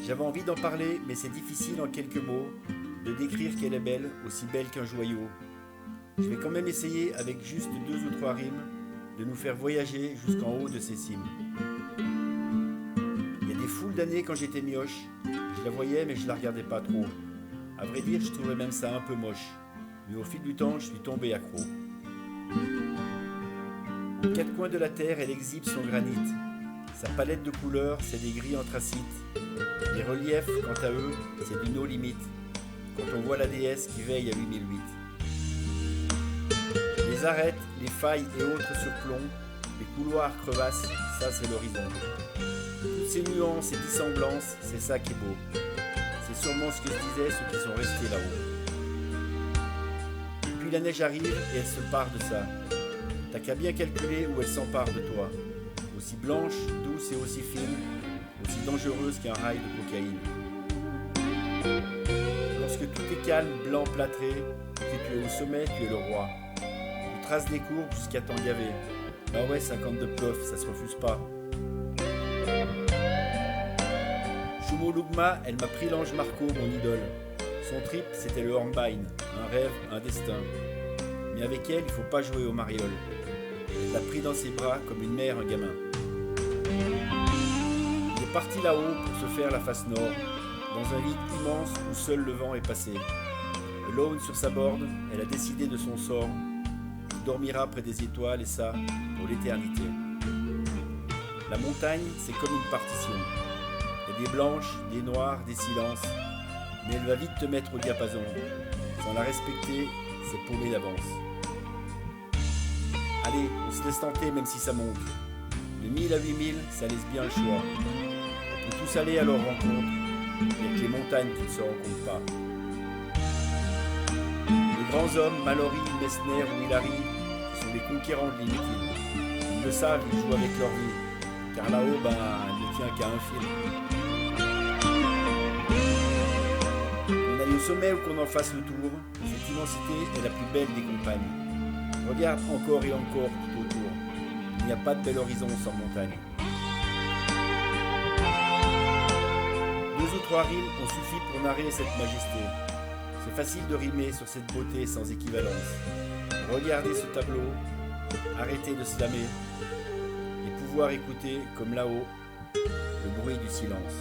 J'avais envie d'en parler, mais c'est difficile en quelques mots de décrire qu'elle est belle, aussi belle qu'un joyau. Je vais quand même essayer, avec juste 2 ou 3 rimes, de nous faire voyager jusqu'en haut de ces cimes. Il y a des foules d'années quand j'étais mioche, je la voyais mais je la regardais pas trop. À vrai dire, je trouvais même ça un peu moche. Mais au fil du temps, je suis tombé accro. Aux 4 coins de la terre, elle exhibe son granit. Sa palette de couleurs, c'est des gris anthracites. Les reliefs, quant à eux, c'est du no limite. Quand on voit la déesse qui veille à 8008. Les arêtes, les failles et autres surplombs, les couloirs, crevasses, ça c'est l'horizon. Toutes ces nuances et dissemblances, c'est ça qui est beau. C'est sûrement ce que se disaient ceux qui sont restés là-haut. Puis la neige arrive et elle se part de ça. T'as qu'à bien calculer où elle s'empare de toi. Aussi blanche, douce et aussi fine, aussi dangereuse qu'un rail de cocaïne. Lorsque tout est calme, blanc, plâtré, que tu es au sommet, tu es le roi. Tu traces des courbes jusqu'à t'en gaver. Bah ouais, 52 plof, ça se refuse pas. Shumolugma, elle m'a pris l'ange Marco, mon idole. Son trip, c'était le Hornbein, un rêve, un destin. Mais avec elle, il faut pas jouer aux marioles. Elle l'a pris dans ses bras comme une mère un gamin. Il est parti là-haut pour se faire la face nord, dans un vide immense où seul le vent est passé. Alone sur sa borde, elle a décidé de son sort. Il dormira près des étoiles et ça, pour l'éternité. La montagne, c'est comme une partition. Il y a des blanches, des noires, des silences, mais elle va vite te mettre au diapason. Sans la respecter, c'est paumé d'avance. Allez, on se laisse tenter même si ça monte. De 1000 à 8000, ça laisse bien le choix. On peut tous aller à leur rencontre. Il n'y a que les montagnes qui ne se rencontrent pas. Les grands hommes, Mallory, Messner ou Hillary, sont des conquérants de l'inutile. Ils le savent, ils jouent avec leur vie. Car là-haut, elle ne tient qu'à un fil. Qu'on aille au sommet ou qu'on en fasse le tour, cette immensité est la plus belle des compagnes. Regarde encore et encore tout autour. Il n'y a pas de bel horizon sans montagne. 2 ou 3 rimes ont suffi pour narrer cette majesté. C'est facile de rimer sur cette beauté sans équivalence. Regardez ce tableau, arrêtez de slammer et pouvoir écouter, comme là-haut, le bruit du silence.